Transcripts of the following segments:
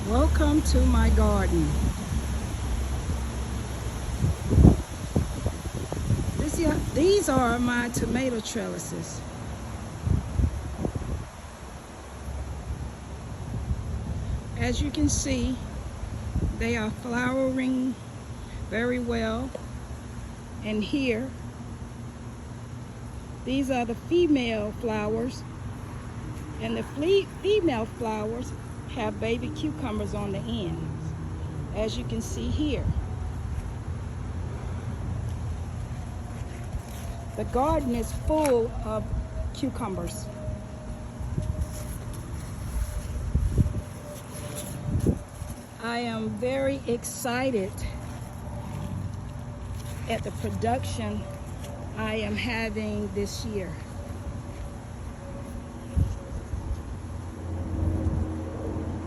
Welcome to my garden. These are my tomato trellises. As you can see, they are flowering very well. And here, these are the female flowers. And the female flowers have baby cucumbers on the ends, as you can see here. The garden is full of cucumbers. I am very excited at the production I am having this year.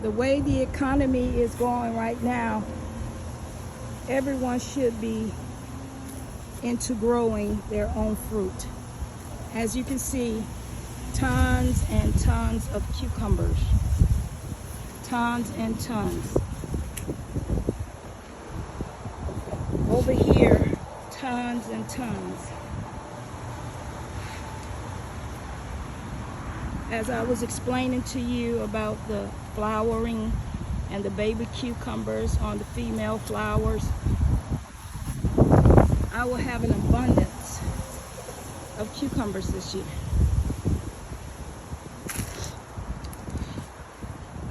The way the economy is going right now, everyone should be into growing their own fruit. As you can see, tons and tons of cucumbers. Tons and tons. Over here, tons and tons. As I was explaining to you about the flowering and the baby cucumbers on the female flowers, I will have an abundance of cucumbers this year.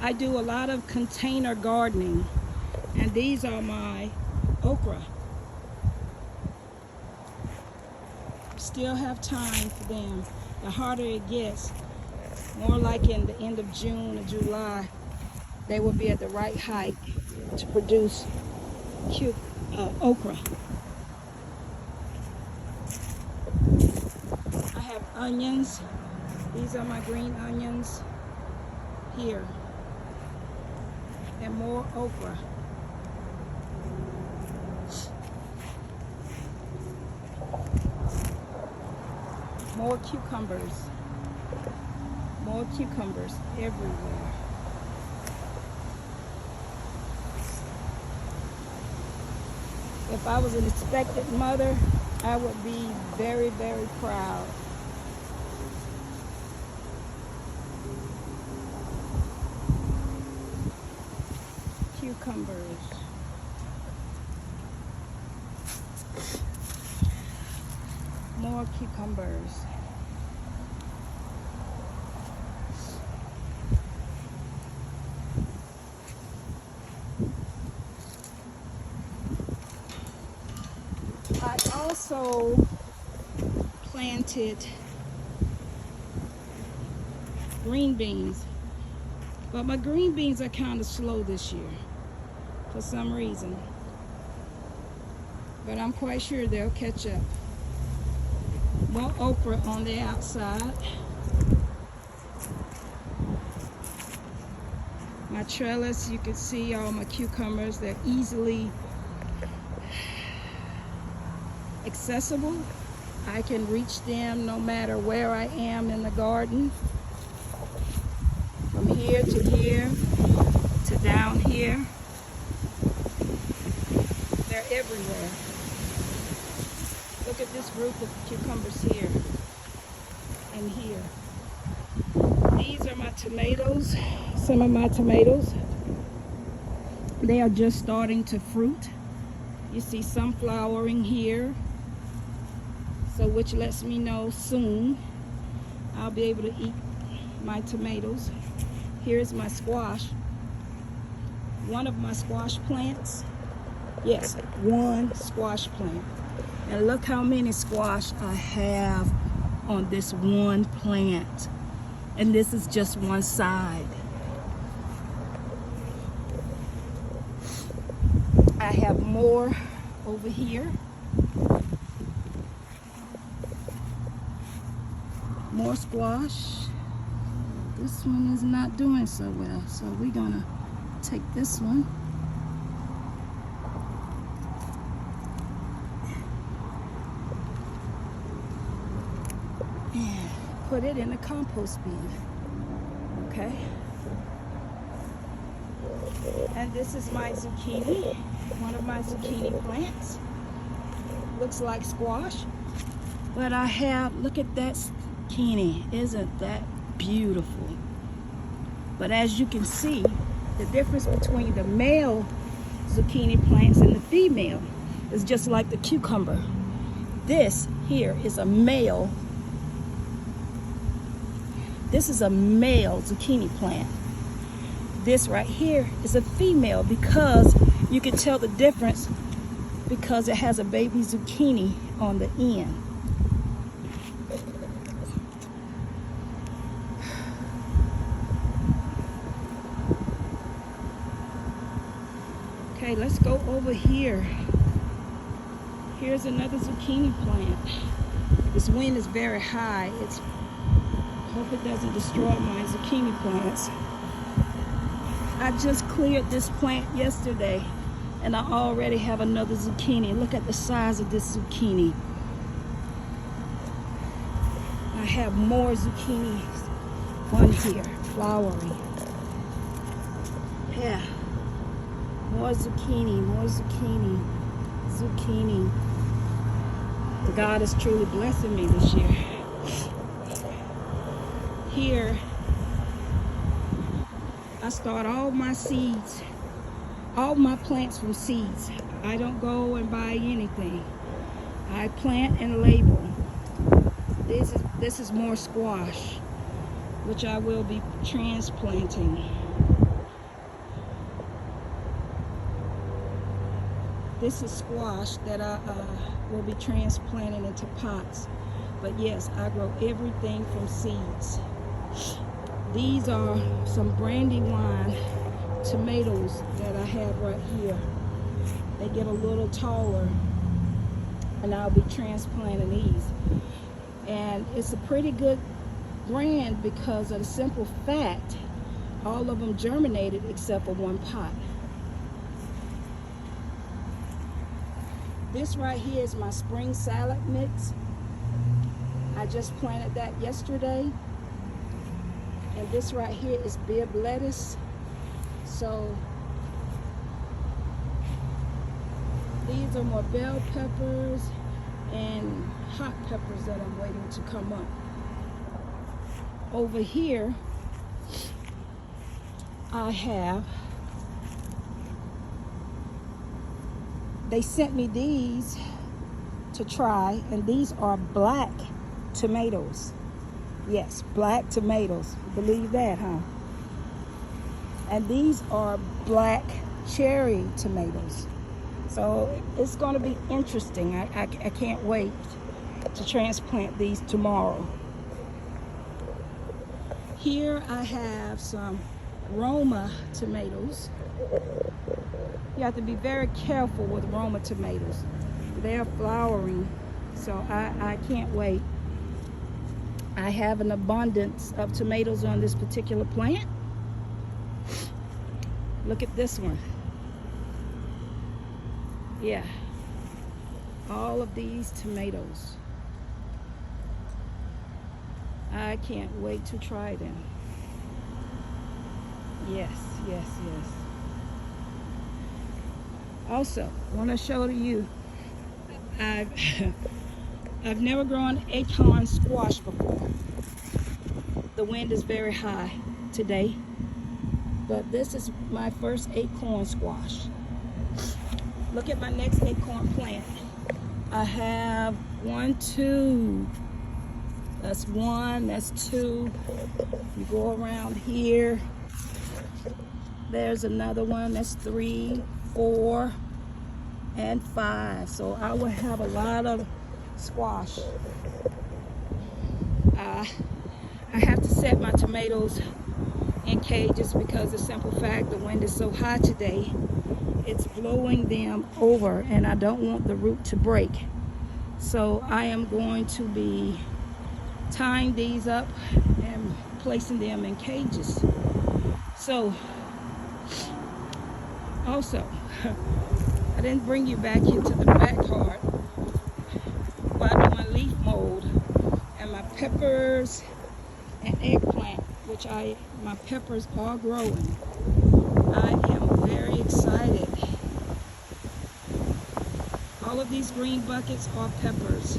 I do a lot of container gardening, and these are my okra. Still have time for them. The harder it gets, more like in the end of June or July, they will be at the right height to produce okra. I have onions. These are my green onions here. And more okra. More cucumbers. More cucumbers everywhere. If I was an expectant mother, I would be very, very proud. Cucumbers. More cucumbers. I also planted green beans, but my green beans are kind of slow this year for some reason, but I'm quite sure they'll catch up. More okra on the outside. My trellis, you can see all my cucumbers. They're easily accessible. I can reach them no matter where I am in the garden. From here to down here. They're everywhere. Look at this group of cucumbers here and here. These are my tomatoes, some of my tomatoes. They are just starting to fruit. You see some flowering here, so which lets me know soon I'll be able to eat my tomatoes. Here's my squash. One of my squash plants. Yes, one squash plant. And look how many squash I have on this one plant. And this is just one side. I have more over here. More squash. This one is not doing so well, so we're gonna take this one. And put it in the compost bin. Okay. And this is my zucchini, one of my zucchini plants. Looks like squash. But I have, look at that zucchini. Isn't that beautiful? But as you can see, the difference between the male zucchini plants and the female is just like the cucumber. This here is a male. This is a male zucchini plant. This right here is a female, because you can tell the difference because it has a baby zucchini on the end. Okay, let's go over here. Here's another zucchini plant. This wind is very high. Hope it doesn't destroy my zucchini plants. I just cleared this plant yesterday and I already have another zucchini. Look at the size of this zucchini. I have more zucchinis. One here, flowering. Yeah. More zucchini, more zucchini, zucchini. God is truly blessing me this year. Here, I start all my seeds, all my plants from seeds. I don't go and buy anything. I plant and label. This is more squash, which I will be transplanting. This is squash that I will be transplanting into pots. But yes, I grow everything from seeds. These are some Brandywine tomatoes that I have right here. They get a little taller and I'll be transplanting these. And it's a pretty good brand because of the simple fact all of them germinated except for one pot. This right here is my spring salad mix. I just planted that yesterday. And this right here is Bibb lettuce. So these are more bell peppers and hot peppers that I'm waiting to come up. Over here, I have, they sent me these to try, and these are black tomatoes. Yes, black tomatoes. Believe that, huh? And these are black cherry tomatoes. So it's going to be interesting. I can't wait to transplant these tomorrow. Here I have some Roma tomatoes. You have to be very careful with Roma tomatoes. They're flowering, so I can't wait. I have an abundance of tomatoes on this particular plant. Look at this one. Yeah, all of these tomatoes. I can't wait to try them. Yes, yes, yes. Also, I want to show to you, I've never grown acorn squash before. The wind is very high today, but this is my first acorn squash. Look at my next acorn plant. I have 1, 2. That's 1, that's 2. You go around here. There's another one, that's 3, 4, and 5. So I will have a lot of squash. I have to set my tomatoes in cages because the simple fact the wind is so high today, it's blowing them over and I don't want the root to break. So I am going to be tying these up and placing them in cages. So also, I didn't bring you back into the backyard while I do my leaf mold and my peppers and eggplant, which my peppers are growing. I am very excited. All of these green buckets are peppers.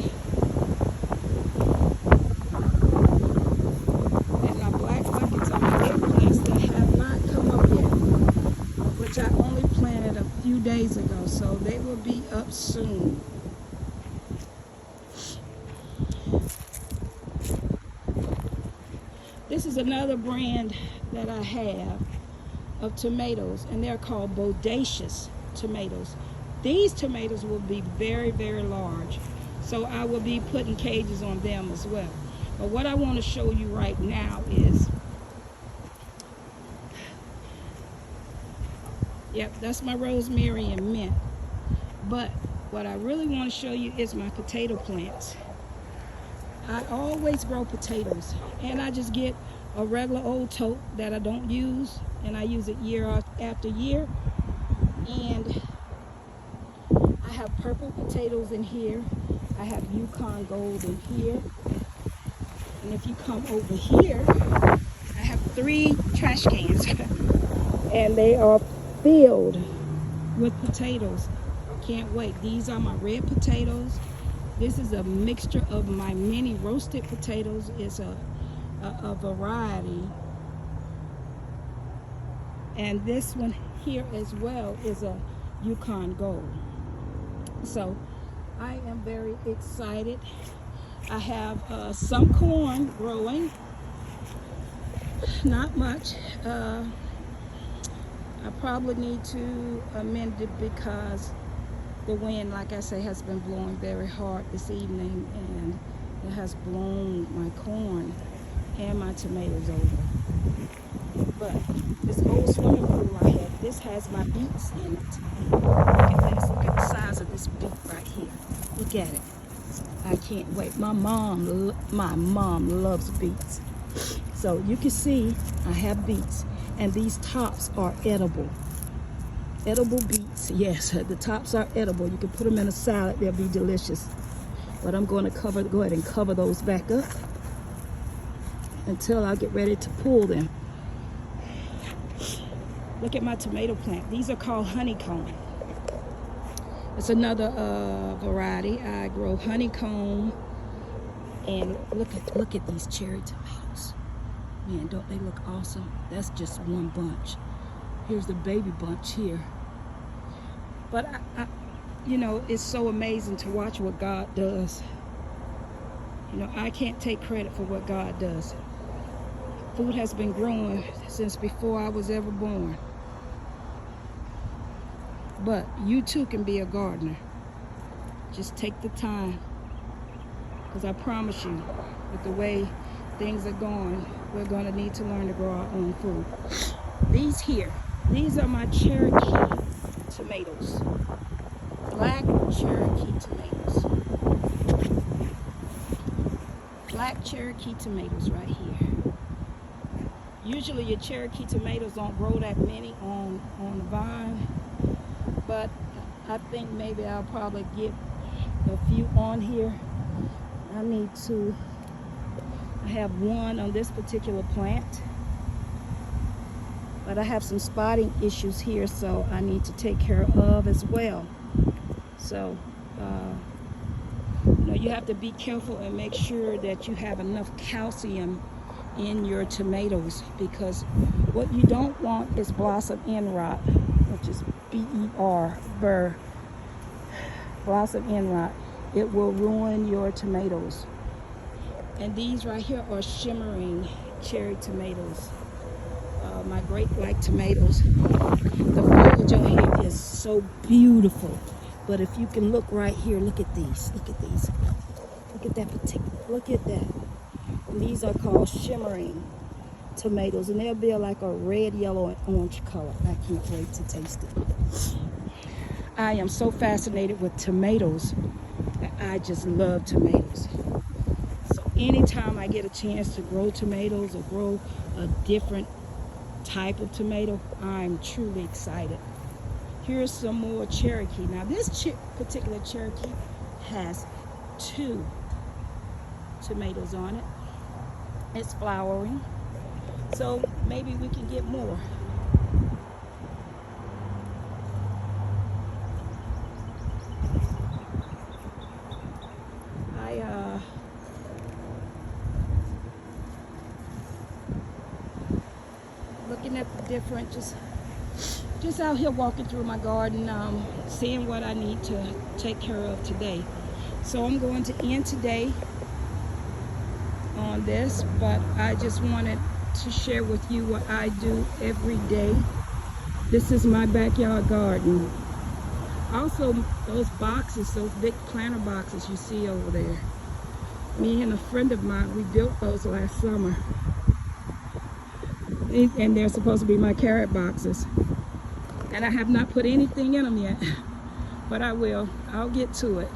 And my black buckets are my eggplants that have not come up yet, which I only planted a few days ago, so they will be up soon. This is another brand that I have of tomatoes, and they're called Bodacious tomatoes. These tomatoes will be very, very large, so I will be putting cages on them as well. But what I want to show you right now is, yep, that's my rosemary and mint. But what I really want to show you is my potato plants. I always grow potatoes, and I just get a regular old tote that I don't use, and I use it year after year. And I have purple potatoes in here. I have Yukon Gold in here. And if you come over here, I have 3 trash cans and they are filled with potatoes. Can't wait. These are my red potatoes. This is a mixture of my mini roasted potatoes. It's a variety. And this one here as well is a Yukon Gold. So I am very excited. I have some corn growing, not much. I probably need to amend it because the wind, like I say, has been blowing very hard this evening, and it has blown my corn and my tomatoes over. But this old swimming pool I have, this has my beets in it. Look at this. Look at the size of this beet right here. Look at it. I can't wait. My mom loves beets. So you can see I have beets, and these tops are edible. Edible beets, yes, the tops are edible. You can put them in a salad, they'll be delicious. But I'm going to go ahead and cover those back up until I get ready to pull them. Look at my tomato plant. These are called honeycomb. It's another variety. I grow honeycomb, and look at these cherry tomatoes. Man, don't they look awesome? That's just one bunch. Here's the baby bunch here. But you know, it's so amazing to watch what God does. You know, I can't take credit for what God does. Food has been growing since before I was ever born. But you too can be a gardener. Just take the time. Because I promise you, with the way things are going, we're going to need to learn to grow our own food. These are my Cherokee tomatoes. Black Cherokee tomatoes. Black Cherokee tomatoes right here. Usually your Cherokee tomatoes don't grow that many on the vine, but I think maybe I'll probably get a few on here. I have one on this particular plant, but I have some spotting issues here, so I need to take care of as well. So you know, you have to be careful and make sure that you have enough calcium in your tomatoes, because what you don't want is blossom end rot, which is BER, burr, blossom end rot. It will ruin your tomatoes. And these right here are shimmering cherry tomatoes. My great white tomatoes. The foliage on here is so beautiful. But if you can look right here, look at these. Look at these. Look at that particular. Look at that. And these are called shimmering tomatoes, and they'll be like a red, yellow, and orange color. I can't wait to taste it. I am so fascinated with tomatoes that I just love tomatoes. So anytime I get a chance to grow tomatoes or grow a different type of tomato, I'm truly excited. Here's some more Cherokee. Now this particular Cherokee has 2 tomatoes on it. It's flowering, so maybe we can get more. looking at the different, just out here walking through my garden, seeing what I need to take care of today. So I'm going to end today on this, but I just wanted to share with you what I do every day. This is my backyard garden. Also, those boxes, those big planter boxes you see over there. Me and a friend of mine, we built those last summer. And they're supposed to be my carrot boxes. And I have not put anything in them yet, but I will. I'll get to it.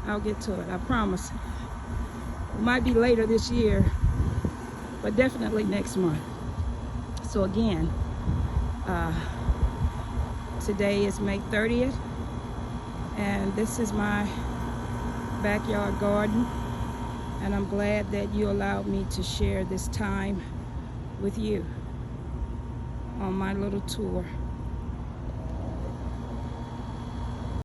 I'll get to it, I promise. It might be later this year, but definitely next month. So again, today is May 30th, and this is my backyard garden, and I'm glad that you allowed me to share this time with you on my little tour.